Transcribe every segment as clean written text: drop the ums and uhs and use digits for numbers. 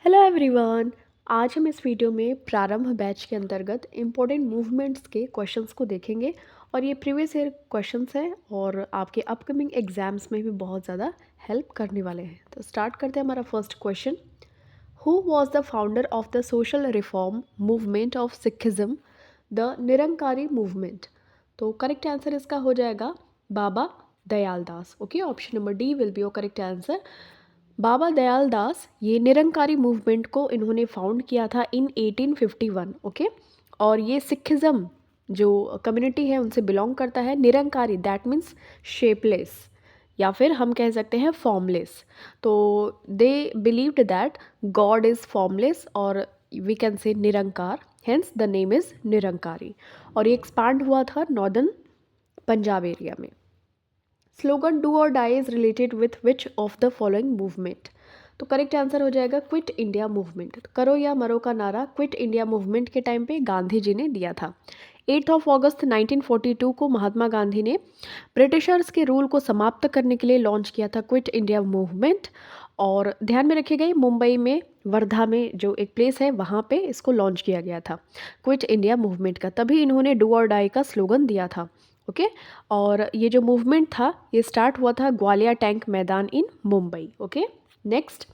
Hello everyone. आज हम इस वीडियो में प्रारंभ बैच के अंतर्गत इम्पोर्टेंट मूवमेंट्स के क्वेश्चंस को देखेंगे और ये प्रीवियस ईयर क्वेश्चंस हैं और आपके अपकमिंग एग्जाम्स में भी बहुत ज़्यादा हेल्प करने वाले हैं। तो स्टार्ट करते हैं हमारा first question. Who was the founder of the social reform movement of Sikhism, the Nirankari movement? तो करेक्ट आंसर इसका हो जाएगा Baba Dayal Das. Okay, option number D will be your correct answer. Baba Dayal Das ये निरंकारी मूवमेंट को इन्होंने फाउंड किया था इन 1851। ओके, और ये सिखिज्म जो कम्युनिटी है उनसे बिलोंग करता है। निरंकारी दैट मीन्स शेपलेस या फिर हम कह सकते हैं फॉर्मलेस। तो they believed that God is formless और we can say Nirankar, hence the name is Nirankari. और ये एक्सपांड हुआ था नॉर्दर्न पंजाब एरिया में। स्लोगन डू और die is related with which of the following movement? तो करेक्ट आंसर हो जाएगा क्विट इंडिया मूवमेंट। करो या मरो का नारा क्विट इंडिया मूवमेंट के टाइम पे गांधी जी ने दिया था। 8 अगस्त 1942 को महात्मा गांधी ने ब्रिटिशर्स के रूल को समाप्त करने के लिए लॉन्च किया था क्विट इंडिया मूवमेंट। और ध्यान में रखिएगा ये मुंबई में वर्धा में जो एक प्लेस है वहाँ पे इसको लॉन्च किया गया था क्विट इंडिया मूवमेंट का। तभी इन्होंने डू और डाई का स्लोगन दिया था। ओके, और ये जो मूवमेंट था ये स्टार्ट हुआ था Gwalior tank Maidan in Mumbai. Okay, next.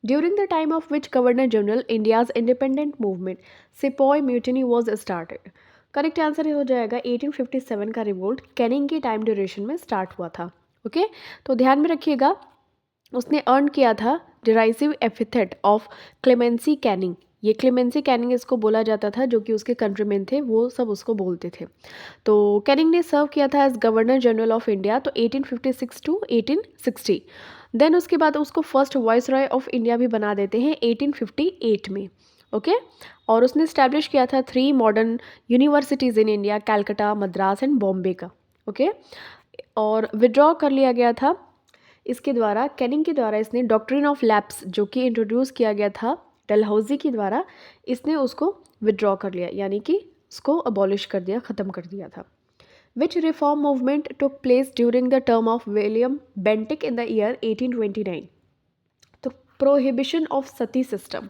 During the time of which governor general India's independent movement sepoy mutiny was started? Correct answer हो जाएगा 1857 का रिवोल्ट कैनिंग की टाइम ड्यूरेशन में स्टार्ट हुआ था। ओके, तो ध्यान में रखिएगा उसने अर्न किया था डिराइसिव एपिथेट ऑफ क्लेमेंसी कैनिंग। ये क्लेमेंसी कैनिंग इसको बोला जाता था, जो कि उसके कंट्रीमेन थे वो सब उसको बोलते थे। तो कैनिंग ने सर्व किया था as governor general of India तो 1856 टू 1860। देन उसके बाद उसको first viceroy of India भी बना देते हैं 1858 में। ओके, और उसने इस्टेब्लिश किया था 3 modern universities in India, Calcutta, Madras and Bombay का। ओके, और विड्रॉ कर लिया गया था इसके द्वारा, कैनिंग के द्वारा इसने डॉक्ट्रिन ऑफ लैप्स जो कि इंट्रोड्यूस किया गया था डलहौजी के द्वारा, इसने उसको विड्रॉ कर लिया, यानी कि उसको अबॉलिश कर दिया, ख़त्म कर दिया था। Which reform movement took place during the term of William Bentinck in the year 1829? तो प्रोहिबिशन ऑफ सती सिस्टम,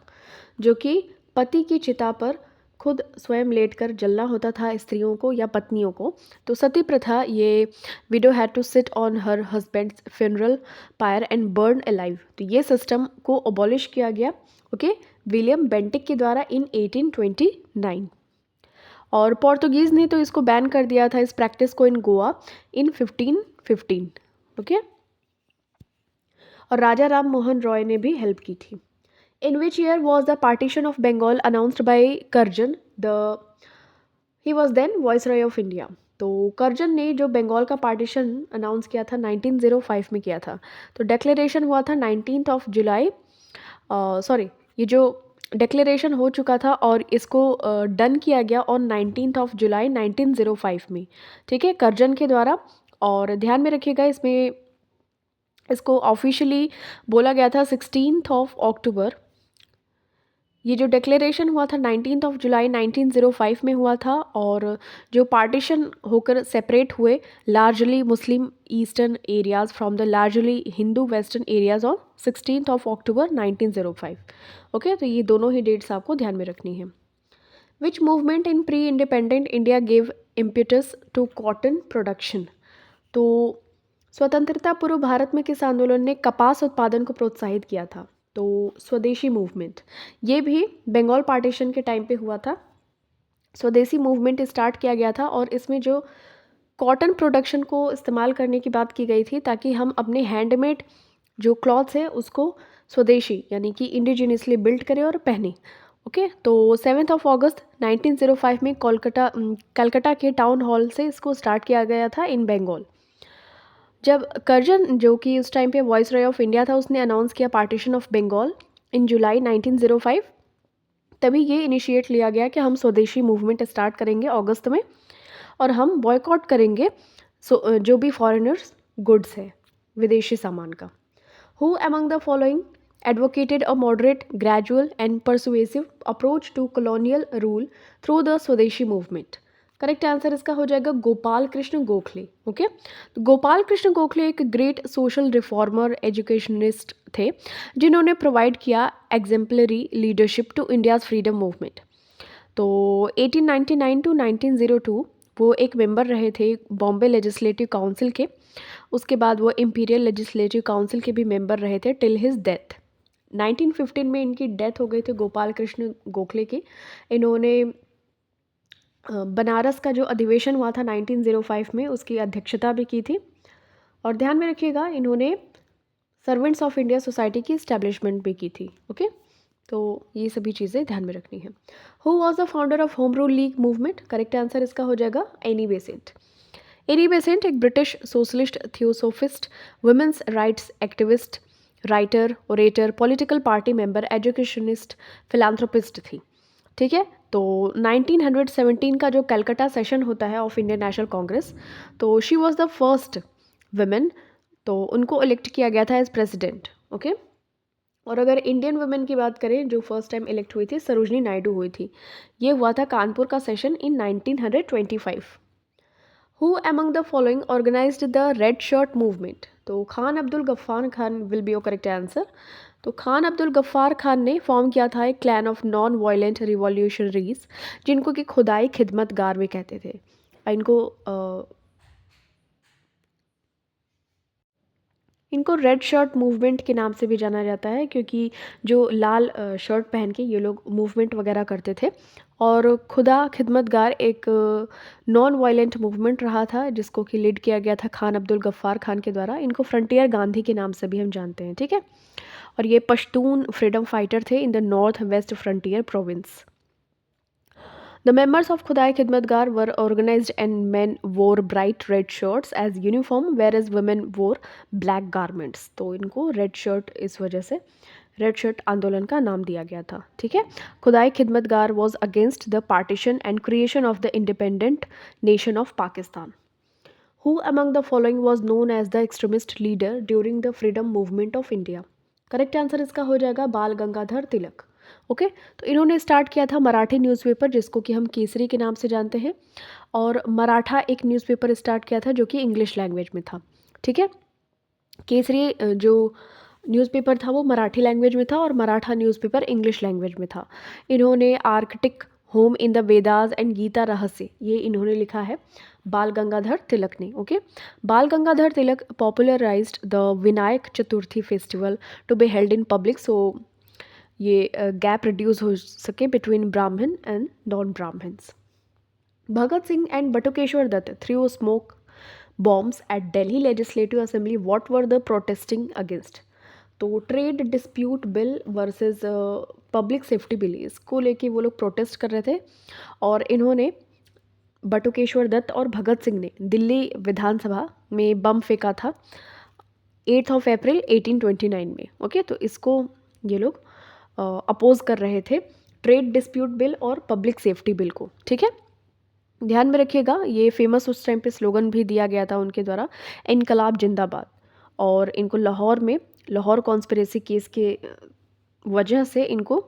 जो कि पति की चिता पर खुद स्वयं लेटकर जलना होता था स्त्रियों को या पत्नियों को। तो सती प्रथा, ये widow had to sit on her husband's funeral pyre and burn alive. तो ये सिस्टम को अबॉलिश किया गया ओके विलियम बेंटिक के द्वारा इन 1829। और पोर्तुगीज़ ने तो इसको बैन कर दिया था इस प्रैक्टिस को इन गोवा इन 1515। ओके, और राजा राम मोहन रॉय ने भी हेल्प की थी। In which year was the partition of Bengal announced by Curzon the he was then viceroy of India? तो कर्जन ने जो बंगाल का पार्टीशन अनाउंस किया था 1905 में किया था। तो डिक्लेरेशन हुआ था 19 जुलाई, सॉरी, ये जो डिक्लेरेशन हो चुका था और इसको डन किया गया ऑन 19 जुलाई 1905 में, ठीक है, कर्जन के द्वारा। और ध्यान में रखिएगा इसमें इसको ऑफिशियली बोला गया था 16 अक्टूबर। ये जो डिक्लेरेशन हुआ था 19 जुलाई 1905 में हुआ था। और जो पार्टीशन होकर सेपरेट हुए largely Muslim eastern areas from the largely Hindu western areas on 16 October 1905। Okay, तो ये दोनों ही डेट्स आपको ध्यान में रखनी है। Which movement in pre independent India gave impetus to cotton production? तो स्वतंत्रता पूर्व भारत में किस आंदोलन ने कपास उत्पादन को प्रोत्साहित किया था? तो स्वदेशी मूवमेंट, ये भी बंगाल पार्टीशन के टाइम पे हुआ था। स्वदेशी मूवमेंट स्टार्ट किया गया था और इसमें जो कॉटन प्रोडक्शन को इस्तेमाल करने की बात की गई थी ताकि हम अपने हैंडमेड जो क्लॉथ्स है उसको स्वदेशी यानी कि इंडिजिनियसली बिल्ड करें और पहने। ओके, तो 7 अगस्त 1905 में कलकत्ता के टाउन हॉल से इसको स्टार्ट किया गया था इन बंगाल। जब कर्जन जो कि उस टाइम पे वॉइस रॉय ऑफ इंडिया था उसने अनाउंस किया पार्टीशन ऑफ बंगाल इन जुलाई 1905, तभी ये इनिशिएट लिया गया कि हम स्वदेशी मूवमेंट स्टार्ट करेंगे अगस्त में और हम बॉयकॉट करेंगे जो भी फॉरेनर्स गुड्स है विदेशी सामान का। Who among the following advocated a moderate, gradual and persuasive approach to colonial rule through the Swadeshi movement? Correct answer इसका हो जाएगा गोपाल कृष्ण गोखले। ओके, तो गोपाल कृष्ण गोखले एक ग्रेट सोशल रिफॉर्मर एजुकेशनिस्ट थे जिन्होंने प्रोवाइड किया exemplary leadership to India's freedom movement. तो 1899 to 1902 वो एक मेंबर रहे थे बॉम्बे लेजिस्लेटिव काउंसिल के। उसके बाद वो इंपीरियल लेजिस्लेटिव काउंसिल के भी मेंबर रहे थे टिल हिज डेथ। 1915 में इनकी डेथ हो गई थी गोपाल कृष्ण गोखले की। इन्होंने बनारस का जो अधिवेशन हुआ था 1905 में उसकी अध्यक्षता भी की थी। और ध्यान में रखिएगा इन्होंने सर्वेंट्स ऑफ इंडिया सोसाइटी की इस्टेब्लिशमेंट भी की थी। ओके, तो ये सभी चीज़ें ध्यान में रखनी है। Who was the founder of Home rule League movement? Correct answer इसका हो जाएगा एनी बेसेंट। एनी बेसेंट एक British socialist theosophist, women's rights activist, writer, orator, political party member, educationist, philanthropist थी। ठीक है, तो 1917 का जो कलकत्ता सेशन होता है ऑफ इंडियन नेशनल कांग्रेस, तो she was the first women, तो उनको इलेक्ट किया गया था एज प्रेसिडेंट। ओके, और अगर इंडियन वुमेन की बात करें जो फर्स्ट टाइम इलेक्ट हुई थी, सरोजनी नायडू हुई थी। ये हुआ था कानपुर का session in 1925। Who among the following organised the red shirt movement? तो Khan Abdul Ghaffar Khan will be your correct answer. तो खान अब्दुल गफ्फार खान ने फॉर्म किया था एक clan of non violent revolutionaries जिनको कि खुदाई खिदमतगार भी कहते थे। इनको रेड शर्ट मूवमेंट के नाम से भी जाना जाता है क्योंकि जो लाल शर्ट पहन के ये लोग मूवमेंट वगैरह करते थे। और खुदा खिदमतगार एक नॉन वायलेंट मूवमेंट रहा था जिसको कि लीड किया गया था खान अब्दुल गफ्फार खान के द्वारा। इनको फ्रंटियर गांधी के नाम से भी हम जानते हैं। ठीक है, और ये पश्तून फ्रीडम फाइटर थे in the north west frontier province. The members of Khudai Khidmatgar were organized and men wore bright red shirts as uniform whereas women wore black garments. तो इनको रेड शर्ट इस वजह से रेड शर्ट आंदोलन का नाम दिया गया था। ठीक है, खुदाई खिदमतगार was against the partition and creation of the independent nation of Pakistan. Who among the following was known as the extremist leader during the freedom movement of India? Correct answer इसका हो जाएगा बाल गंगाधर तिलक। ओके, तो इन्होंने स्टार्ट किया था Marathi newspaper जिसको कि हम केसरी के नाम से जानते हैं, और मराठा एक न्यूज़पेपर स्टार्ट किया था जो कि इंग्लिश लैंग्वेज में था। ठीक है, केसरी जो न्यूज़पेपर था वो मराठी लैंग्वेज में था और मराठा न्यूज़पेपर इंग्लिश लैंग्वेज में था। इन्होंने Arctic home in the Vedas and Gita Rahasya ये इन्होंने लिखा है बाल गंगाधर तिलक ने। Okay, Bal Gangadhar Tilak popularised the Vinayak Chaturthi festival to be held in public, so ये गैप रिड्यूस हो सके between Brahmin and non Brahmins. Bhagat Singh and Batukeshwar Dutt threw smoke bombs at Delhi legislative assembly, what were the protesting against? तो trade dispute bill versus public safety bill, इसको लेके वो लोग protest कर रहे थे। और इन्होंने बटुकेश्वर दत्त और भगत सिंह ने दिल्ली विधानसभा में बम फेंका था 8 अप्रैल 1829 में। ओके, तो इसको ये लोग अपोज कर रहे थे, ट्रेड डिस्प्यूट बिल और पब्लिक सेफ्टी बिल को। ठीक है, ध्यान में रखिएगा ये फेमस उस टाइम पे स्लोगन भी दिया गया था उनके द्वारा, इनकलाब जिंदाबाद। और इनको लाहौर में लाहौर कॉन्स्पिरेसी केस के वजह से इनको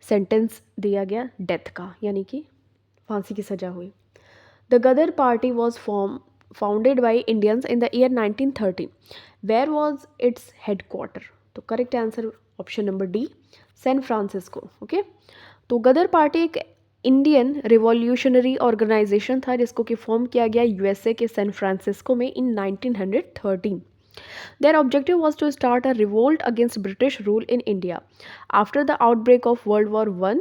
सेंटेंस दिया गया डेथ का, यानी कि फांसी की सज़ा हुई। The Ghadar party was founded by Indians in the year 1930, where was its headquarter? तो correct answer option number D, San Francisco. Okay, तो गदर पार्टी एक इंडियन रिवॉल्यूशनरी ऑर्गेनाइजेशन था जिसको कि फॉर्म किया गया यूएसए के सैन फ्रांसिस्को में इन 1913। Their objective was to start a revolt against British rule in India. After the outbreak of World War I,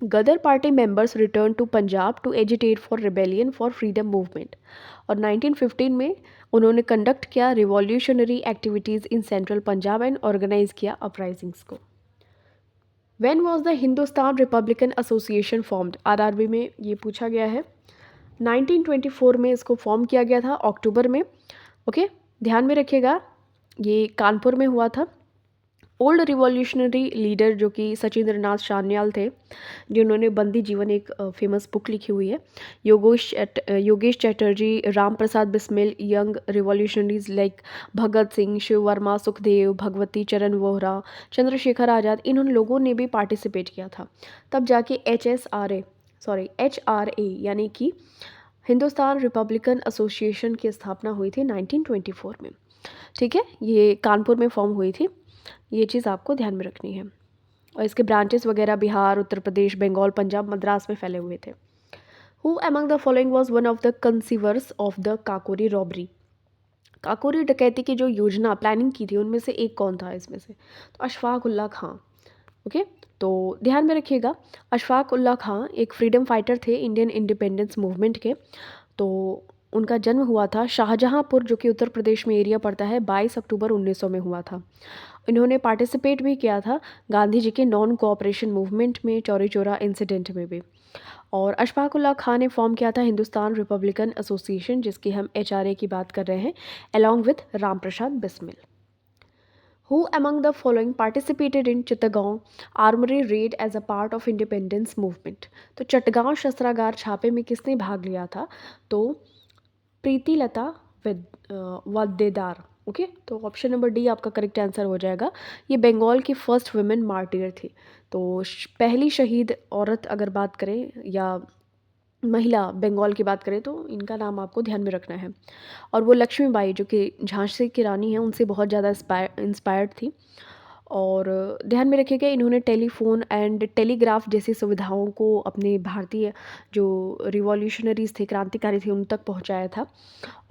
Ghadar party members returned to Punjab to agitate for rebellion for freedom movement. और 1915 में उन्होंने conduct किया revolutionary activities in central Punjab and organise किया uprisings को। When was the Hindustan Republican Association formed? RRB में ये पूछा गया है। 1924 में इसको फॉर्म किया गया था अक्टूबर में। ओके, ध्यान में रखिएगा ये कानपुर में हुआ था। ओल्ड रिवॉल्यूशनरी लीडर जो कि सचिंद्र नाथ सान्याल थे, जिन्होंने बंदी जीवन एक फेमस बुक लिखी हुई है। Yogesh Chatterjee, Ram Prasad Bismil, young revolutionaries like Bhagat Singh, Shiv Verma, Sukhdev, Bhagwati चरण वोहरा, चंद्रशेखर आज़ाद, इन लोगों ने भी पार्टिसिपेट किया था। तब जाके HSRA HRA यानी कि हिंदुस्तान रिपब्लिकन एसोसिएशन की स्थापना हुई थी 1924 में। ठीक है, ये कानपुर में फॉर्म हुई थी। ये चीज़ आपको ध्यान में रखनी है। और इसके ब्रांचेस वगैरह बिहार, उत्तर प्रदेश, बंगाल, पंजाब, मद्रास में फैले हुए थे। Who among the following was one of the conceivers of the Kakori robbery? Kakori डकैती की जो योजना प्लानिंग की थी उनमें से एक कौन था इसमें से? तो अशफाक उल्ला खां। ओके, तो ध्यान में रखिएगा, अशफाक उल्ला खां एक फ्रीडम फाइटर थे इंडियन इंडिपेंडेंस मूवमेंट के। तो उनका जन्म हुआ था शाहजहांपुर, जो कि उत्तर प्रदेश में एरिया पड़ता है, 22 अक्टूबर 1900 में हुआ था। इन्होंने पार्टिसिपेट भी किया था गांधी जी के नॉन कोऑपरेशन मूवमेंट में, चौरी चौरा इंसिडेंट में भी। और अशफाक उल्ला खां ने फॉर्म किया था हिंदुस्तान रिपब्लिकन एसोसिएशन, जिसकी हम HRA की बात कर रहे हैं, along with Ram Prasad Bismil. Who among the following participated in Chittagong armory raid as a part of independence movement? तो चटगांव शस्त्रागार छापे में किसने भाग लिया था? तो प्रीतिलता वाद्देदार। ओके, तो ऑप्शन नंबर डी आपका करेक्ट आंसर हो जाएगा। ये बंगाल की फर्स्ट वुमेन मार्टियर थी। तो पहली शहीद औरत अगर बात करें या महिला बंगाल की बात करें तो इनका नाम आपको ध्यान में रखना है। और वो लक्ष्मीबाई, जो कि झांसी की रानी है, उनसे बहुत ज़्यादा इंस्पायर्ड थी। और ध्यान में रखिएगा, इन्होंने टेलीफोन एंड टेलीग्राफ जैसी सुविधाओं को अपने भारतीय जो रिवॉल्यूशनरीज थे, क्रांतिकारी थे, उन तक पहुंचाया था।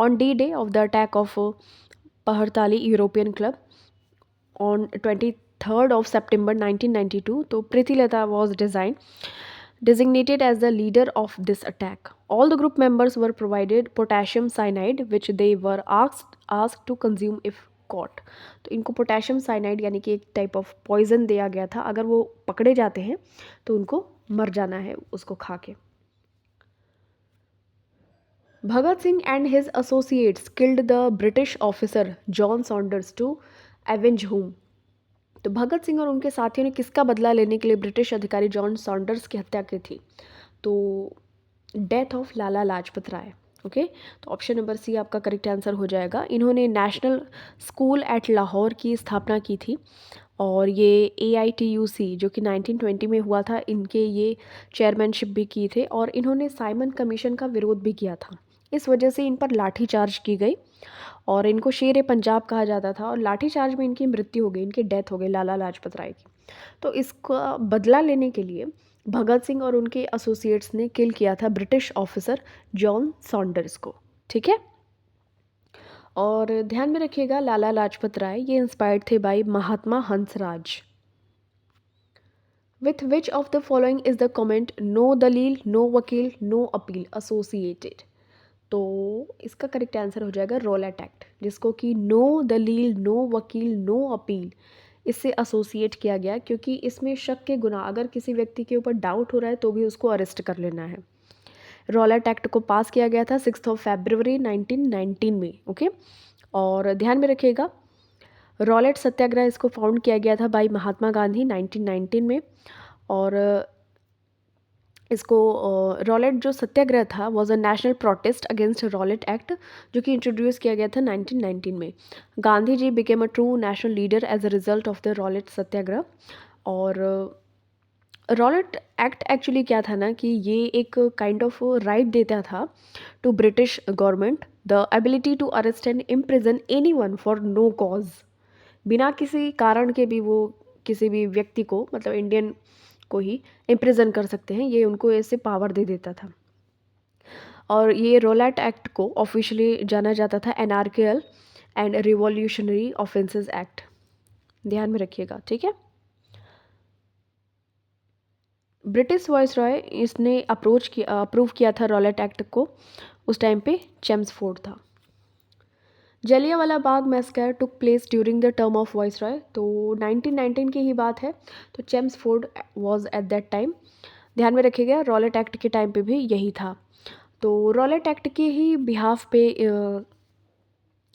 On day of the attack of Pahartali European club on 23rd of September 1992, तो Pritilata was designated as the leader of this attack. All the group members were provided potassium cyanide, which they were asked to consume if caught. तो इनको potassium cyanide यानी कि एक type of poison दिया गया था, अगर वो पकड़े जाते हैं तो उनको मर जाना है उसको खा के। Bhagat Singh and his associates killed the British officer John Saunders to avenge whom? तो भगत सिंह और उनके साथियों ने किसका बदला लेने के लिए ब्रिटिश अधिकारी जॉन सॉन्डर्स की हत्या की थी? तो death of Lala Lajpat Rai. Okay, तो ऑप्शन नंबर सी आपका करेक्ट आंसर हो जाएगा। इन्होंने नेशनल स्कूल एट लाहौर की स्थापना की थी। और ये AITUC जो कि 1920 में हुआ था, इनके ये चेयरमैनशिप भी की थे। और इन्होंने साइमन कमीशन का विरोध भी किया था, इस वजह से इन पर लाठीचार्ज की गई और इनको शेर पंजाब कहा जाता था। और लाठीचार्ज में इनकी मृत्यु हो गई, इनकी डेथ हो गई लाला लाजपत राय की। तो इसका बदला लेने के लिए भगत सिंह और उनके एसोसिएट्स ने किल किया था ब्रिटिश ऑफिसर जॉन सॉन्डर्स को। ठीक है, और ध्यान में रखिएगा, लाला लाजपत राय ये इंस्पायर्ड थे by Mahatma Hansraj. With which of the following is the comment no दलील, नो वकील, नो अपील एसोसिएटेड? तो इसका करेक्ट आंसर हो जाएगा रॉलेट एक्ट, जिसको कि नो दलील, नो वकील, नो अपील इससे एसोसिएट किया गया, क्योंकि इसमें शक के गुना, अगर किसी व्यक्ति के ऊपर डाउट हो रहा है तो भी उसको अरेस्ट कर लेना है। रॉलेट एक्ट को पास किया गया था 6 फरवरी 1919 में। ओके, और ध्यान में रखिएगा, रॉलेट सत्याग्रह इसको फाउंड किया गया था बाय महात्मा गांधी 1919 में। और इसको रॉलेट जो सत्याग्रह था was a national protest against Rowlatt act, जो कि इंट्रोड्यूस किया गया था 1919 में। Gandhi ji became a true national leader as a result of the Rowlatt Satyagraha. और रॉलेट एक्ट एक्चुअली क्या था ना, कि ये एक काइंड ऑफ राइट देता था to British government the ability to arrest and imprison anyone for no cause. बिना किसी कारण के भी वो किसी भी व्यक्ति को, मतलब इंडियन को ही इम्प्रिजन कर सकते हैं, ये उनको ऐसे पावर दे देता था। और ये रॉलेट एक्ट को ऑफिशियली जाना जाता था एनार्कियल एंड रिवॉल्यूशनरी ऑफेंसेस एक्ट। ध्यान में रखिएगा, ठीक है। ब्रिटिश वॉइसरॉय इसने अप्रूव किया था रॉलेट एक्ट को, उस टाइम पे चेम्सफोर्ड था। Jallianwala Bagh massacre took place during the term of viceroy, तो 1919 की ही बात है। तो Chelmsford was at that time. ध्यान में रखिएगा, रॉलेट एक्ट के टाइम पे भी यही था। तो रॉलेट एक्ट के ही बिहाफ पे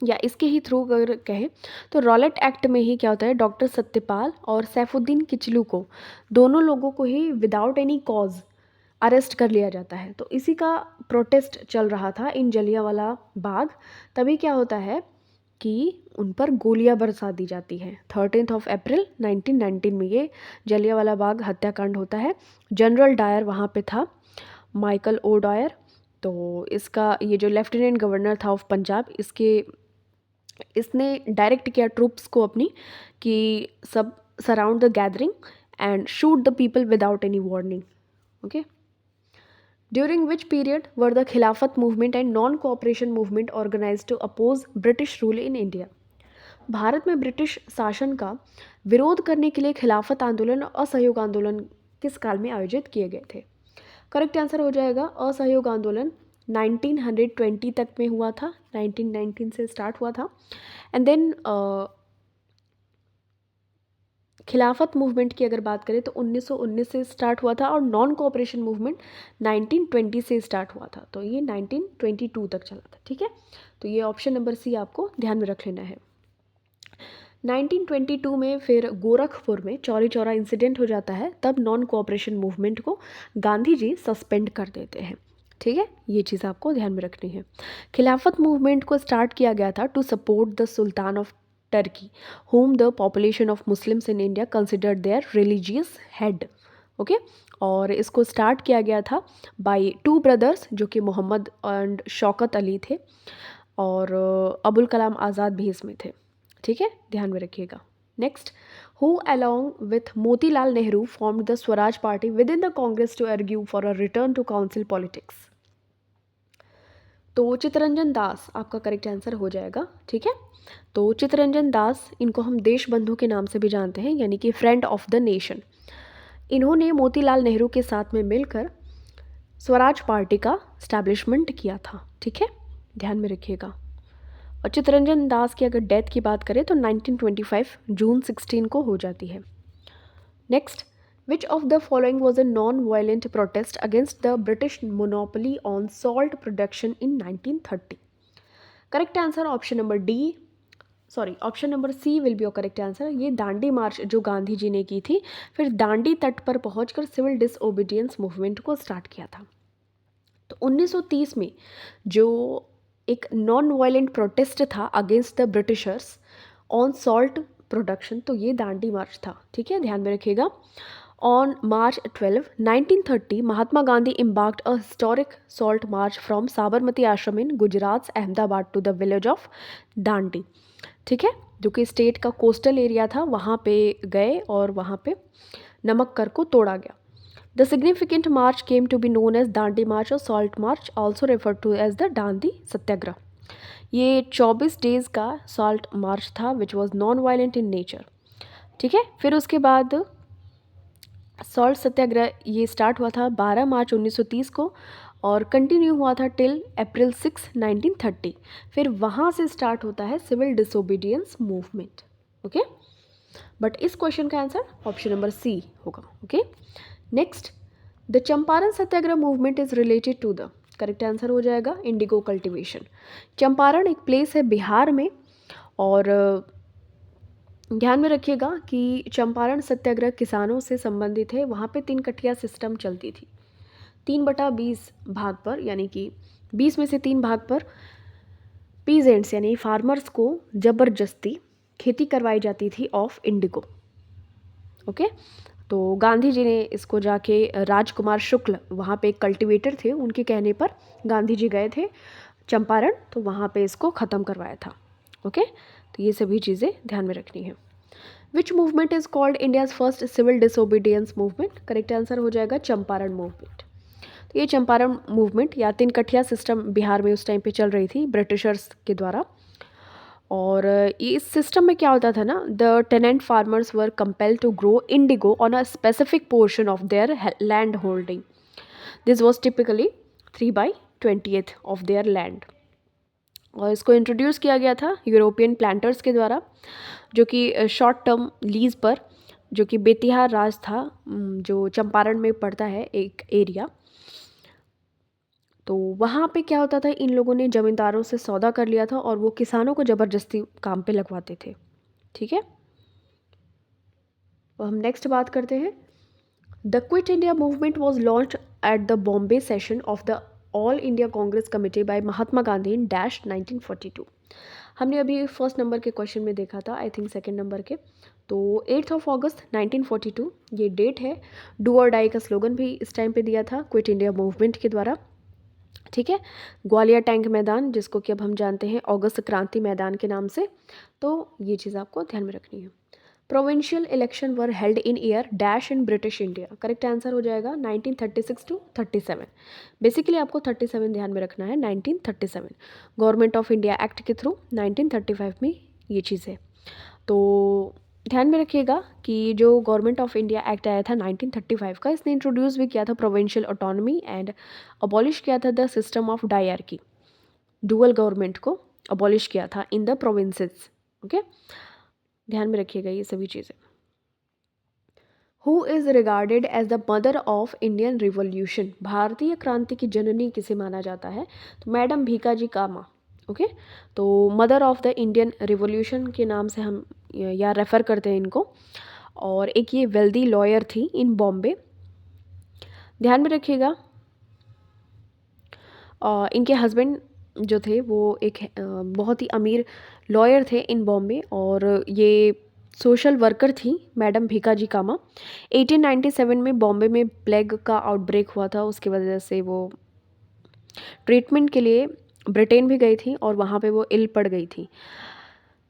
या इसके ही थ्रू अगर कहें तो रॉलेट एक्ट में ही क्या होता है, डॉक्टर सत्यपाल और सैफुद्दीन किचलू को, दोनों लोगों को ही विदाउट एनी कॉज अरेस्ट कर लिया जाता है। तो इसी का प्रोटेस्ट चल रहा था इन जलियांवाला बाग। तभी क्या होता है कि उन पर गोलियां बरसा दी जाती हैं। 13 अप्रैल 1919 में ये जलियांवाला बाग हत्याकांड होता है। जनरल डायर वहाँ पे था माइकल ओडायर। तो इसका ये जो लेफ्टिनेंट गवर्नर था ऑफ पंजाब, इसने डायरेक्ट किया ट्रूप्स को अपनी कि सब surround the gathering and shoot the people without any warning. Okay. During which period were the Khilafat movement and non cooperation movement organise to oppose British rule in India. Bharat में British शासन का विरोध करने के लिए खिलाफत आंदोलन और असहयोग आंदोलन किस काल में आयोजित किए गए थे? करेक्ट आंसर हो जाएगा असहयोग आंदोलन 1920 तक में हुआ था, 1919 से स्टार्ट हुआ था। एंड देन खिलाफत मूवमेंट की अगर बात करें तो 1919 से स्टार्ट हुआ था और नॉन कोऑपरेशन मूवमेंट 1920 से स्टार्ट हुआ था, तो ये 1922 तक चला था। ठीक है, तो ये ऑप्शन नंबर सी आपको ध्यान में रख लेना है। 1922 में फिर गोरखपुर में चौरी चौरा इंसिडेंट हो जाता है, तब नॉन कोऑपरेशन मूवमेंट को गांधी जी सस्पेंड कर देते हैं। ठीक है, ये चीज़ आपको ध्यान में रखनी है। खिलाफत मूवमेंट को स्टार्ट किया गया था to support the sultan of Turkey whom the population of Muslims in India considered their religious head। Okay, और इसको स्टार्ट किया गया था बाय टू ब्रदर्स जो कि मोहम्मद एंड शौकत अली थे, और अबुल कलाम आज़ाद भी इसमें थे। ठीक है, ध्यान में रखिएगा। Next, who along with Motilal Nehru formed the Swaraj Party within the Congress to argue for a return to council politics. तो चित्तरंजन दास आपका करेक्ट आंसर हो जाएगा। ठीक है, तो चित्तरंजन दास, इनको हम देश बंधु के नाम से भी जानते हैं, यानी कि फ्रेंड ऑफ द नेशन। इन्होंने मोतीलाल नेहरू के साथ में मिलकर स्वराज पार्टी का स्टैब्लिशमेंट किया था। ठीक है, ध्यान में रखिएगा। और चित्तरंजन दास की अगर डेथ की बात करें तो 1925 जून 16 को हो जाती है। Next, which of the following was a non violent protest against the British monopoly on salt production in 1930? Correct answer option number D, option number C will be your correct answer. ये दांडी मार्च जो गांधी जी ने की थी, फिर दांडी तट पर पहुंचकर civil disobedience movement को स्टार्ट किया था। तो 1930 में जो एक नॉन वायलेंट प्रोटेस्ट था against the Britishers on salt production, तो ये दांडी मार्च था। ठीक है, ध्यान में रखिएगा। On March 12, 1930 Mahatma Gandhi embarked a historic salt march from Sabarmati Ashram in Gujarat Ahmedabad to the village of Dandi. ठीक है, जो कि स्टेट का कोस्टल एरिया था, वहाँ पे गए और वहाँ पे नमक कर को तोड़ा गया। The significant march came to be known as Dandi march और salt march, also referred to as the Dandi Satyagraha. ये 24 डेज का सॉल्ट मार्च था which was non violent in nature. ठीक है, फिर उसके बाद सॉल्ट सत्याग्रह ये स्टार्ट हुआ था 12 मार्च 1930 को और कंटिन्यू हुआ था टिल अप्रैल 6, 1930। फिर वहाँ से स्टार्ट होता है civil disobedience movement. Okay, but इस क्वेश्चन का आंसर ऑप्शन नंबर सी होगा। Okay, next, the Champaran satyagraha movement is related to the, correct answer हो जाएगा इंडिगो कल्टिवेशन। चंपारण एक प्लेस है बिहार में, और ध्यान में रखिएगा कि चंपारण सत्याग्रह किसानों से संबंधित है। वहाँ पे 3 कठिया सिस्टम चलती थी, 3/20 भाग पर, यानी कि 20 में से 3 भाग पर पीजेंट्स यानी फार्मर्स को ज़बरदस्ती खेती करवाई जाती थी ऑफ इंडिगो। ओके, तो गांधी जी ने इसको जाके राजकुमार शुक्ल, वहाँ पे एक कल्टिवेटर थे, उनके कहने पर गांधी जी गए थे चंपारण, तो वहाँ पे इसको ख़त्म करवाया था। ओके, तो ये सभी चीज़ें ध्यान में रखनी है। Which movement is called India's first civil disobedience movement? Correct answer हो जाएगा चंपारण मूवमेंट। तो ये चंपारण मूवमेंट या 3 कठिया सिस्टम बिहार में उस टाइम पे चल रही थी ब्रिटिशर्स के द्वारा, और इस सिस्टम में क्या होता था ना, the tenant farmers were compelled to grow indigo on a specific portion of their land holding. This was typically 3/20 of their land, और इसको इंट्रोड्यूस किया गया था यूरोपियन प्लांटर्स के द्वारा, जो कि शॉर्ट टर्म लीज पर, जो कि बेतिहार राज था, जो चंपारण में पड़ता है एक एरिया। तो वहाँ पे क्या होता था, इन लोगों ने ज़मींदारों से सौदा कर लिया था और वो किसानों को ज़बरदस्ती काम पे लगवाते थे। ठीक है, तो हम नेक्स्ट बात करते हैं। The Quit India movement was launched at the Bombay session of the All India Congress Committee by Mahatma Gandhi in dash 1942। हमने अभी फर्स्ट नंबर के क्वेश्चन में देखा था, आई थिंक सेकेंड नंबर के, तो 8 अगस्त 1942 ये डेट है। डू और डाई का स्लोगन भी इस टाइम पे दिया था क्विट इंडिया मूवमेंट के द्वारा। ठीक है, ग्वालियर टैंक मैदान, जिसको कि अब हम जानते हैं अगस्त क्रांति मैदान के नाम से। तो ये चीज़ आपको ध्यान में रखनी है। Provincial election were held in year dash in British India. Correct answer हो जाएगा 1936 टू 37। बेसिकली आपको 37 ध्यान में रखना है, 1937। गवर्नमेंट ऑफ इंडिया एक्ट के थ्रू 1935 में ये चीज़ है। तो ध्यान में रखिएगा कि जो गवर्नमेंट ऑफ इंडिया एक्ट आया था 1935 का, इसने इंट्रोड्यूस भी किया था प्रोविंशियल ऑटोनॉमी एंड अबॉलिश किया था the system of dyarchy. Dual government को अबॉलिश किया था इन द प्रोविंसेस। ओके, ध्यान में रखिएगा ये सभी चीज़ें। Who is regarded as the mother of Indian revolution. भारतीय क्रांति की जननी किसे माना जाता है? तो मैडम भीकाजी कामा। ओके, तो mother of the Indian revolution के नाम से हम या रेफ़र करते हैं इनको। और एक ये वेल्दी लॉयर थी इन बॉम्बे। ध्यान में रखिएगा इनके हस्बैंड जो थे वो एक बहुत ही अमीर लॉयर थे इन बॉम्बे, और ये सोशल वर्कर थी मैडम भीकाजी कामा। 1897 में बॉम्बे में प्लेग का आउटब्रेक हुआ था, उसकी वजह से वो ट्रीटमेंट के लिए ब्रिटेन भी गई थी और वहाँ पे वो इल पड़ गई थी।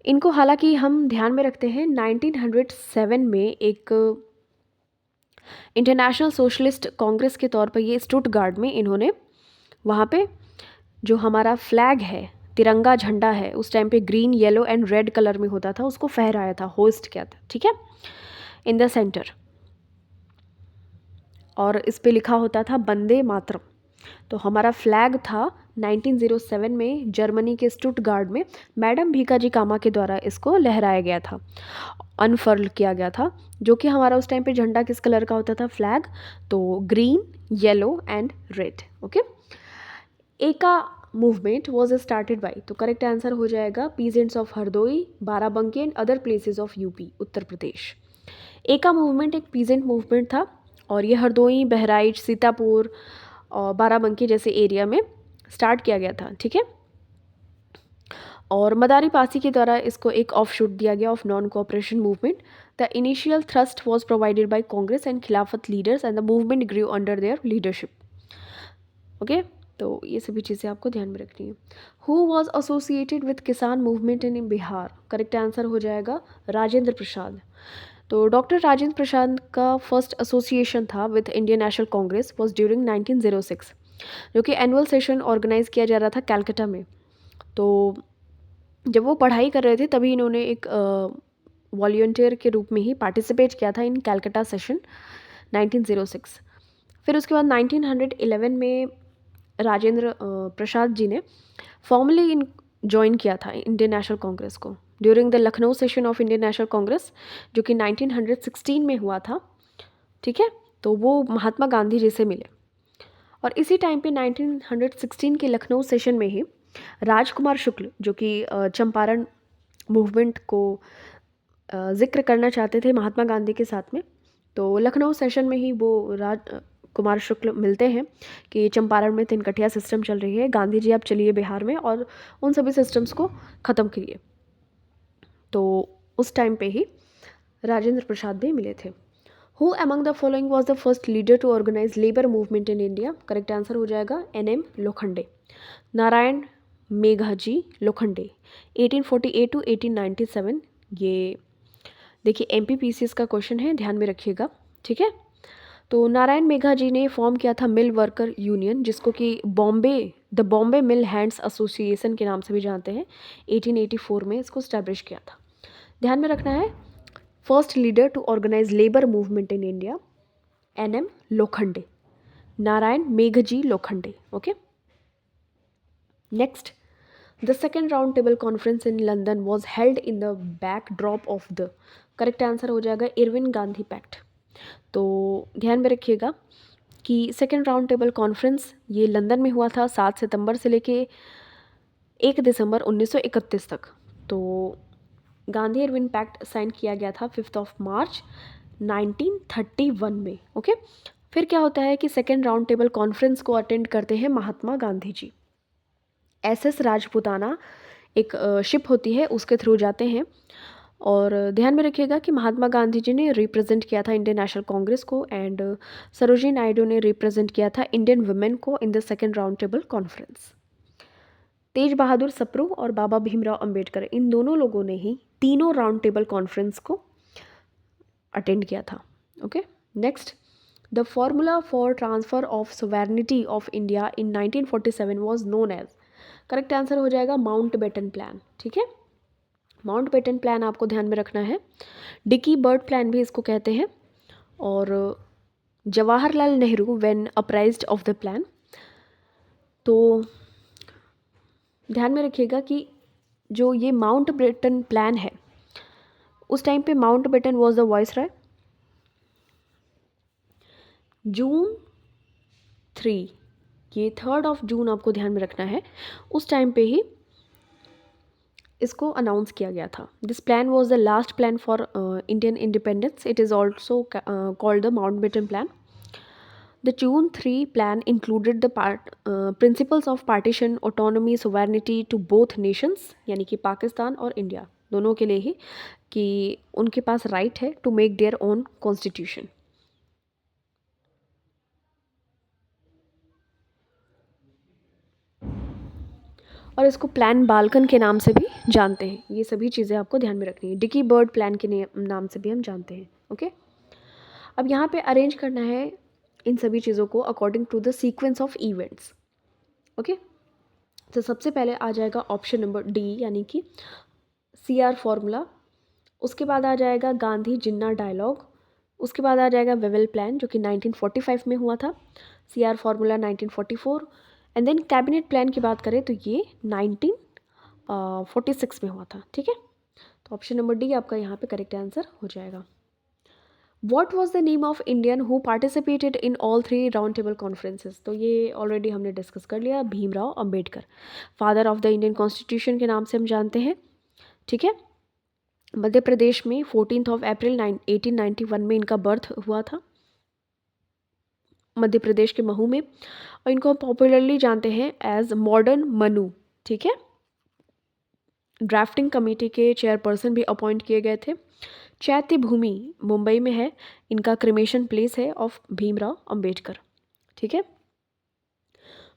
इनको हालांकि हम ध्यान में रखते हैं 1907 में एक इंटरनेशनल सोशलिस्ट कांग्रेस के तौर पर ये स्टुटगार्ट में इन्होंने वहाँ पे जो हमारा फ्लैग है, तिरंगा झंडा है, उस टाइम पे green yellow and red colour में होता था, उसको फहराया था, होस्ट किया था। ठीक है, इन द सेंटर, और इस पे लिखा होता था वंदे मातरम। तो हमारा फ्लैग था 1907 में जर्मनी के स्टुटगार्ट में मैडम भीकाजी कामा के द्वारा इसको लहराया गया था, अनफर्ल किया गया था। जो कि हमारा उस टाइम पे झंडा किस कलर का होता था? फ्लैग, तो green yellow and red. Okay, Eka movement was started by, तो करेक्ट आंसर हो जाएगा peasants of Hardoi, Barabanki and other places of UP, Uttar Pradesh. Eka movement एक पीजेंट मूवमेंट था, और ये हरदोई, बहराइच, सीतापुर और बाराबंकी जैसे एरिया में स्टार्ट किया गया था। ठीक है, और मदारी पासी के द्वारा इसको एक ऑफ शूट दिया गया of non cooperation movement. The initial thrust was provided by Congress and Khilafat leaders and the movement grew under their leadership. Okay, तो ये सभी चीज़ें आपको ध्यान में रखनी है। Who was associated with Kisan movement in Bihar? Correct answer हो जाएगा राजेंद्र प्रसाद। तो डॉक्टर राजेंद्र प्रसाद का फर्स्ट एसोसिएशन था with Indian National Congress was during 1906, जो कि एनुअल सेशन ऑर्गेनाइज किया जा रहा था कैलकाटा में। तो जब वो पढ़ाई कर रहे थे तभी इन्होंने एक वॉलंटियर के रूप में ही पार्टिसिपेट किया था इन कैलकाटा सेशन 1906। फिर उसके बाद 1911 में राजेंद्र प्रसाद जी ने फॉर्मली ज्वाइन किया था इंडियन नेशनल कांग्रेस को during the Lucknow session of Indian National Congress, जो कि 1916 में हुआ था। ठीक है, तो वो महात्मा गांधी जी से मिले, और इसी टाइम पे 1916 के लखनऊ सेशन में ही राजकुमार शुक्ल, जो कि चंपारण मूवमेंट को जिक्र करना चाहते थे महात्मा गांधी के साथ में, तो लखनऊ सेशन में ही वो कुमार शुक्ल मिलते हैं कि चंपारण में तिनकठिया सिस्टम चल रही है, गांधी जी आप चलिए बिहार में और उन सभी सिस्टम्स को ख़त्म करिए। तो उस टाइम पे ही राजेंद्र प्रसाद भी मिले थे। Who among the following was the first leader to organise labour movement in India? Correct answer हो जाएगा NM लोखंडे, नारायण मेघाजी लोखंडे, 1848 टू 1897। ये देखिए MPPCS का क्वेश्चन है, ध्यान में रखिएगा। ठीक है, तो नारायण मेघा जी ने फॉर्म किया था मिल वर्कर यूनियन, जिसको कि the Bombay mill hands association के नाम से भी जानते हैं। 1884 में इसको स्टैब्लिश किया था। ध्यान में रखना है, first leader to organise labour movement in India NM Lokhande, Narayan Meghji Lokhande. Okay, next, the second round table conference in London was held in the backdrop of the, correct answer हो जाएगा इरविन गांधी पैक्ट। तो ध्यान में रखिएगा कि सेकेंड राउंड टेबल कॉन्फ्रेंस ये London में हुआ था 7 सितंबर से लेके 1 दिसंबर 1931 तक। तो गांधी इरविन पैक्ट साइन किया गया था 5 मार्च 1931 में। ओके, फिर क्या होता है कि सेकेंड राउंड टेबल कॉन्फ्रेंस को अटेंड करते हैं महात्मा गांधी जी। SS राजपुताना एक शिप होती है, उसके थ्रू जाते हैं, और ध्यान में रखिएगा कि महात्मा गांधी जी ने रिप्रेजेंट किया था इंडियन नेशनल कांग्रेस को, एंड सरोजिनी नायडू ने रिप्रेजेंट किया था इंडियन वुमेन को in the second round table conference. Tej Bahadur Sapru और बाबा भीमराव अंबेडकर, इन दोनों लोगों ने ही तीनों राउंड टेबल कॉन्फ्रेंस को अटेंड किया था। Okay, next, the formula for transfer of sovereignty of India in 1947 was known as, correct answer हो जाएगा माउंटबेटन प्लान। ठीक है, माउंटबेटन प्लान आपको ध्यान में रखना है। डिकी बर्ड प्लान भी इसको कहते हैं। और Jawaharlal Nehru when apprised of the plan, तो ध्यान में रखिएगा कि जो ये माउंटबेटन प्लान है, उस टाइम पे माउंटबेटन वाज द वाइसरॉय। जून 3, ये 3 जून आपको ध्यान में रखना है, उस टाइम पे ही इसको अनाउंस किया गया था। This plan was the last plan for Indian independence, it is also called the Mountbatten plan. The June 3 plan included the principles of partition, autonomy, sovereignty to both nations, यानी कि पाकिस्तान और India दोनों के लिए ही, कि उनके पास राइट है to make their own constitution. और इसको प्लान बाल्कन के नाम से भी जानते हैं। ये सभी चीज़ें आपको ध्यान में रखनी है। डिकी बर्ड प्लान के नाम से भी हम जानते हैं। ओके, अब यहाँ पे अरेंज करना है इन सभी चीज़ों को according to the sequence of events. Okay, तो सबसे पहले आ जाएगा ऑप्शन नंबर डी, यानी कि CR फॉर्मूला। उसके बाद आ जाएगा गांधी जिन्ना डायलॉग। उसके बाद आ जाएगा वेवेल प्लान जो कि 1945 में हुआ था। CR formula 1944। And then cabinet plan की बात करें तो ये 1946 में हुआ था। ठीक है, तो ऑप्शन नंबर डी आपका यहाँ पे करेक्ट आंसर हो जाएगा। What was the name of Indian who participated in all 3 round table conferences? तो ये ऑलरेडी हमने डिस्कस कर लिया, Bhimrao Ambedkar, father of the Indian constitution के नाम से हम जानते हैं। ठीक है, मध्य प्रदेश में 14 अप्रैल 1891 में इनका बर्थ हुआ था, मध्य प्रदेश के महू में, और इनको पॉपुलरली जानते हैं एज मॉडर्न मनु। ठीक है, ड्राफ्टिंग कमेटी के चेयरपर्सन भी अपॉइंट किए गए थे। चैत्य भूमि मुंबई में है, इनका क्रिमेशन प्लेस है ऑफ भीमराव अंबेडकर। ठीक है,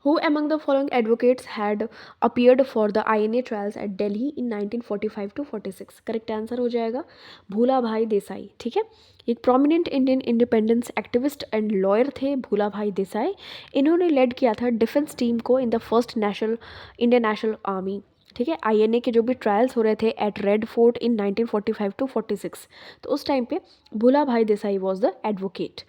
Who among the following advocates had appeared for the INA trials at Delhi in 1945 to 46? Correct answer हो जाएगा भूला भाई देसाई। ठीक है, एक prominent Indian independence activist and lawyer थे भूला भाई देसाई। इन्होंने लेड किया था डिफेंस टीम को in the first Indian national army. ठीक है, INA के जो भी ट्रायल्स हो रहे थे at Red Fort in 1945 to 46, तो उस टाइम पे भूला भाई देसाई वॉज द एडवोकेट।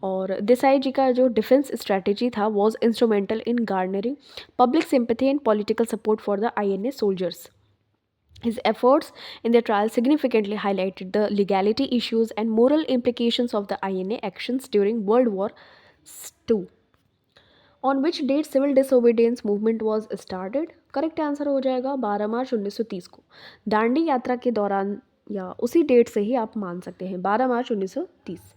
और देसाई जी का जो डिफेंस स्ट्रैटेजी था was instrumental in garnering public sympathy and political support for the INA soldiers. His efforts in the trial significantly highlighted the legality issues and moral implications of the INA actions during World War II. On which date civil disobedience movement was started? Correct answer हो जाएगा 12 March 1930 को, दांडी यात्रा के दौरान, या उसी date से ही आप मान सकते हैं 12 मार्च 1930।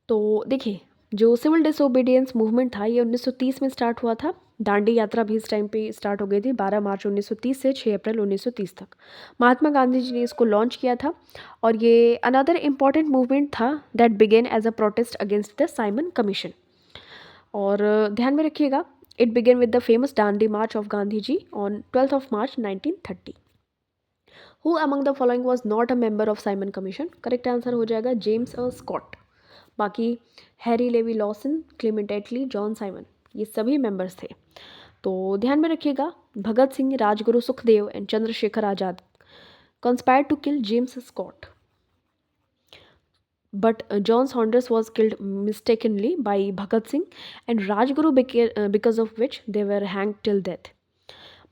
तो देखिए, जो सिविल डिसोबीडियंस मूवमेंट था ये 1930 में स्टार्ट हुआ था। दांडी यात्रा भी इस टाइम पे स्टार्ट हो गई थी 12 मार्च 1930 से 6 अप्रैल 1930 तक। महात्मा गांधी जी ने इसको लॉन्च किया था, और ये अनदर इम्पॉर्टेंट मूवमेंट था that began as a protest against the Simon Commission. और ध्यान में रखिएगा, it began with the famous Dandi March of Gandhi ji on 12 March 1930। Who among the following was not a member of Simon Commission? Correct answer हो जाएगा James Scott. बाकी Harry Levy Lawson, Clement Attlee, John Simon, ये सभी members थे। तो ध्यान में रखिएगा, Bhagat Singh, Rajguru Sukhdev and Chandrashekhar Azad conspired to kill James Scott, but John Saunders was killed mistakenly by Bhagat Singh and Rajguru, because of which they were hanged till death.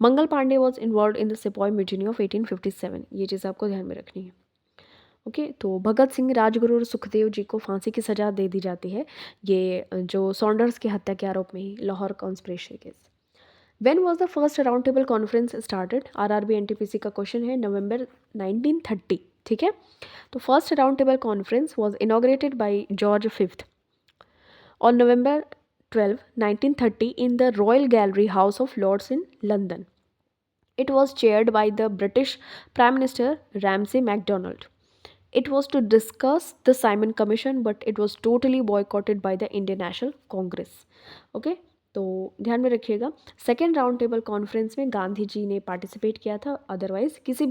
Mangal Pandey was involved in the Sepoy Mutiny of 1857. ये चीज़ आपको ध्यान में रखनी है। Okay, तो भगत सिंह, राजगुरु और सुखदेव जी को फांसी की सज़ा दे दी जाती है, ये जो सॉन्डर्स की हत्या के आरोप में ही, Lahore conspiracy case. When was the first round table conference started? RRB NTPC का क्वेश्चन है, नवंबर 1930। ठीक है, तो first round table conference was inaugurated by George fifth on November 12, 1930 in the royal gallery house of lords in London. It was chaired by the British Prime Minister Ramsay MacDonald. It was to discuss the Simon Commission, but it was totally boycotted by the Indian National Congress. Okay, तो ध्यान में रखिएगा, second round table conference में गांधी जी ने participate किया था, otherwise किसी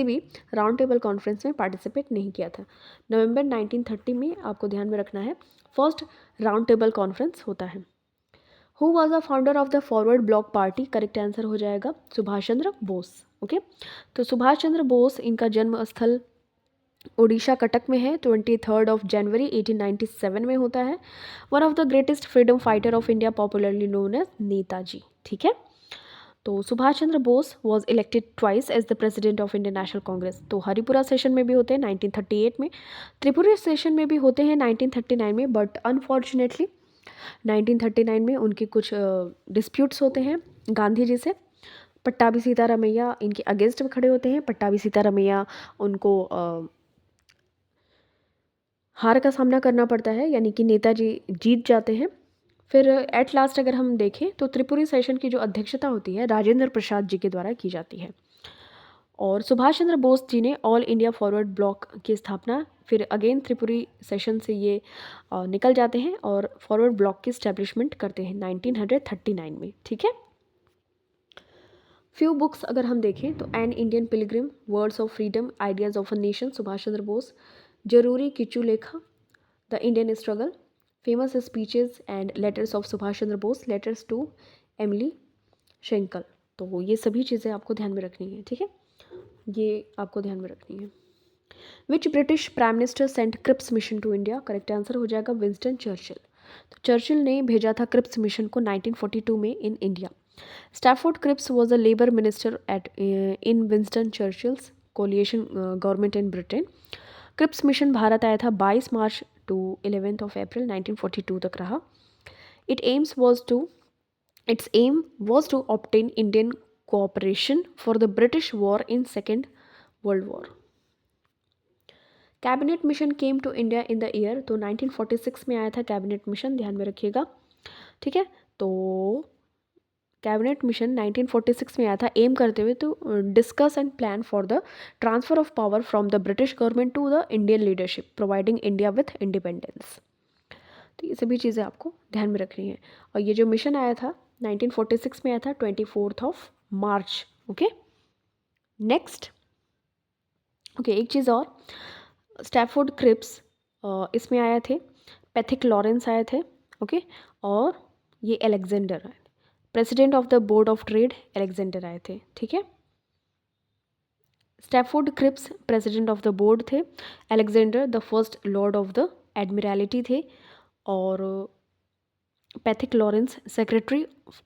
भी राउंड टेबल कॉन्फ्रेंस में पार्टिसिपेट नहीं किया था। नवंबर 1930 में आपको ध्यान में रखना है फर्स्ट राउंड टेबल कॉन्फ्रेंस होता है। Who was the founder of the forward block party? Correct answer हो जाएगा सुभाष चंद्र बोस। ओके, तो सुभाष चंद्र बोस, इनका जन्म स्थल उड़ीसा कटक में है, 23 जनवरी 1897 में होता है। One of the greatest freedom fighter of India, popularly known as Netaji. ठीक है, तो Subhash Chandra Bose was elected twice as the president of Indian National Congress. तो हरिपुरा सेशन में भी होते हैं 1938 में, त्रिपुरा सेशन में भी होते हैं 1939 में, बट अनफॉर्चुनेटली 1939 में उनके कुछ डिस्प्यूट्स होते हैं गांधी जी से। पट्टाभी सीतारामैया इनके अगेंस्ट में खड़े होते हैं, पट्टाभी सीतारामैया उनको हार का सामना करना पड़ता है, यानी कि नेताजी जीत जाते हैं। फिर एट लास्ट अगर हम देखें तो त्रिपुरी सेशन की जो अध्यक्षता होती है राजेंद्र प्रसाद जी के द्वारा की जाती है। और सुभाष चंद्र बोस जी ने ऑल इंडिया फॉरवर्ड ब्लॉक की स्थापना, फिर अगेन त्रिपुरी सेशन से ये निकल जाते हैं और फॉरवर्ड ब्लॉक की स्टैब्लिशमेंट करते हैं 1939 में। ठीक है, फ्यू बुक्स अगर हम देखें तो an Indian pilgrim, words of freedom, ideas of a nation, Subhash Chandra Bose, जरूरी किचू लेखा, the Indian struggle, famous speeches and letters of Subhash Chandra Bose, letters to Emily Schenkl. तो ये सभी चीज़ें आपको ध्यान में रखनी है। ठीक है, ये आपको ध्यान में रखनी है। Which British prime minister sent Cripps mission to India? Correct answer हो जाएगा विंस्टन चर्चिल। तो चर्चिल ने भेजा था क्रिप्स मिशन को 1942 में in India. Stafford Cripps was a labour minister at in Winston Churchill's coalition government in Britain. Cripps mission Bharat आया था 22 मार्च टू 11 अप्रैल 1942 तक रहा। Its aim was to obtain Indian cooperation for the British war in Second World War. Cabinet mission came to India in the year, तो 1946 में आया था cabinet mission, ध्यान में रखिएगा। ठीक है, तो कैबिनेट मिशन 1946 में आया था एम करते हुए to discuss and plan for the transfer of power from the British government to the Indian leadership, providing India with independence. तो ये सभी चीज़ें आपको ध्यान में रखनी है। और ये जो मिशन आया था 1946 में आया था 24 मार्च। Okay, next. ओके, एक चीज़ और, स्टैफोर्ड क्रिप्स इसमें आए थे, पैथिक लॉरेंस आए थे। ओके, और ये एलेक्जेंडर आए, president of the board of trade Alexander आए थे। ठीक है, Stafford Cripps president of the board थे, Alexander the first lord of the admiralty थे, और Pethick Lawrence secretary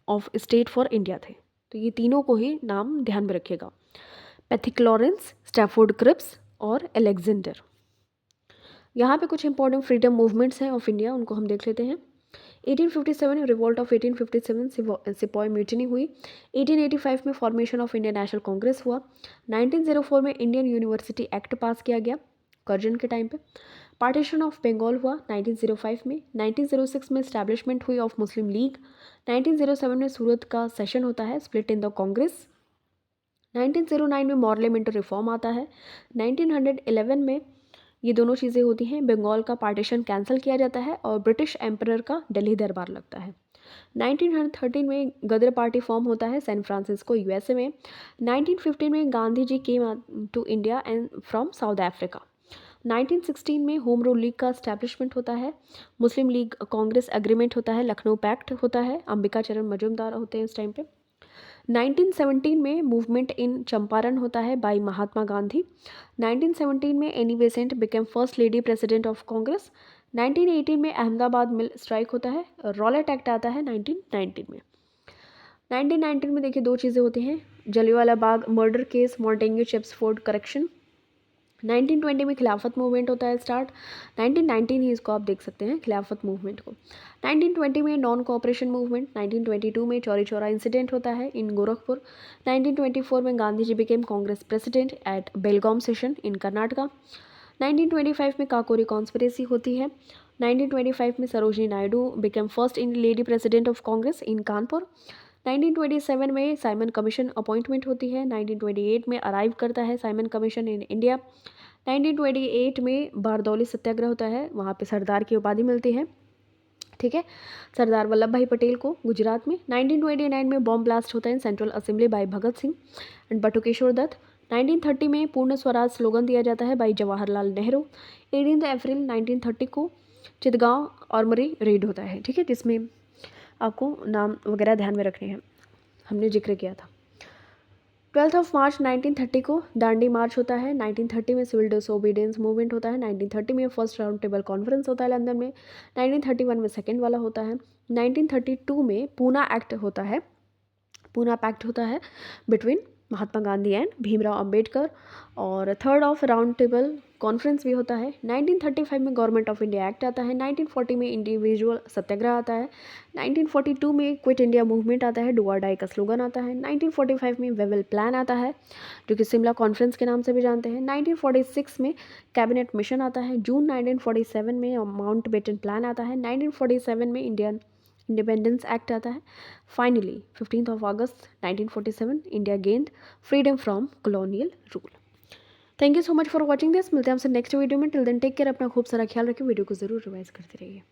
of state for India थे। तो ये तीनों को ही नाम ध्यान में रखिएगा, पैथिक लॉरेंस, स्टैफोर्ड क्रिप्स और एलेक्जेंडर। यहाँ पे कुछ इंपॉर्टेंट फ्रीडम मूवमेंट्स हैं ऑफ इंडिया, उनको हम देख लेते हैं। 1857 रिवोल्ट ऑफ 1857 सिपॉय म्यूटिनी हुई। 1885 में formation of Indian National Congress हुआ। 1904 में इंडियन यूनिवर्सिटी एक्ट पास किया गया कर्जन के टाइम पे। पार्टीशन ऑफ बंगाल हुआ 1905 में। 1906 में इस्टेब्लिशमेंट हुई ऑफ मुस्लिम लीग। 1907 में सूरत का सेशन होता है, स्प्लिट इन द कांग्रेस। 1909 में मॉर्लेमेंटो रिफॉर्म आता है। 1911 में ये दोनों चीज़ें होती हैं, बंगाल का पार्टीशन कैंसिल किया जाता है और ब्रिटिश एम्परर का दिल्ली दरबार लगता है। 1913 में गदर पार्टी फॉर्म होता है सैन फ्रांसिस्को यूएसए में। 1915 में Gandhi ji came to India and from South Africa. 1916 में होम रूल लीग का स्टैब्लिशमेंट होता है, मुस्लिम लीग कांग्रेस एग्रीमेंट होता है, लखनऊ पैक्ट होता है, अंबिका चरण मजूमदार होते हैं इस टाइम पे। 1917 में मूवमेंट इन चंपारण होता है बाय महात्मा गांधी। 1917 में Annie Besant became first lady president of Congress. 1918 में अहमदाबाद मिल स्ट्राइक होता है, रॉलेट एक्ट आता है 1919 में। 1919 में देखिए दो चीज़ें होती हैं, Jallianwala Bagh murder case, Montagu Chelmsford correction. 1920 में खिलाफत मूवमेंट होता है स्टार्ट। 1919 ही इसको आप देख सकते हैं खिलाफत मूवमेंट को। 1920 में नॉन कोऑपरेशन मूवमेंट। 1922 में चौरी चौरा इंसिडेंट होता है इन गोरखपुर। 1924 में Gandhi ji became Congress president at Belgaum session in Karnataka. 1925 में काकोरी कॉन्स्पिरेसी होती है। 1925 में Sarojini Naidu became first Indian lady president of Congress in Kanpur. 1927 में साइमन कमीशन अपॉइंटमेंट होती है। 1928 में अराइव करता है साइमन कमीशन इन इंडिया। 1928 में बारदौली सत्याग्रह होता है, वहाँ पे सरदार की उपाधि मिलती है, ठीक है, सरदार वल्लभ भाई पटेल को गुजरात में। 1929 में बॉम्ब ब्लास्ट होता है central assembly by Bhagat Singh and Batukeshwar Dutt. 1930 में पूर्ण स्वराज स्लोगन दिया जाता है बाई जवाहरलाल नेहरू। 18 अप्रैल 1930 को चितगांव आर्मरी रेड होता है, ठीक है, जिसमें आपको नाम वगैरह ध्यान में रखने हैं, हमने जिक्र किया था। 12 मार्च 1930 को दांडी मार्च होता है। 1930 में सिविल डिसोबीडियंस मूवमेंट होता है। 1930 में फर्स्ट राउंड टेबल कॉन्फ्रेंस होता है लंदन में। 1931 में सेकेंड वाला होता है। 1932 में पूना एक्ट होता है, पूना पैक्ट होता है बिटवीन महात्मा गांधी एंड भीमराव अंबेडकर। और third of round table conference भी होता है। 1935 में गवर्नमेंट ऑफ इंडिया एक्ट आता है। 1940 में इंडिविजुअल सत्याग्रह आता है। 1942 में क्विट इंडिया मूवमेंट आता है, डू और डाई का स्लोगन आता है। 1945 में वेवेल प्लान आता है, जो कि शिमला कॉन्फ्रेंस के नाम से भी जानते हैं। 1946 में कैबिनेट मिशन आता है। जून 1947 में माउंट बेटन प्लान आता है। 1947 में इंडियन इंडिपेंडेंस एक्ट आता है। फाइनली 15 अगस्त 1947 इंडिया गेंद freedom from colonial rule. Thank you so much for watching this. मिलते हैं आपसे नेक्स्ट वीडियो में। टिल देन टेक केयर, अपना खूब सारा ख्याल रखिए, वीडियो को जरूर रिवाइज करते रहिए।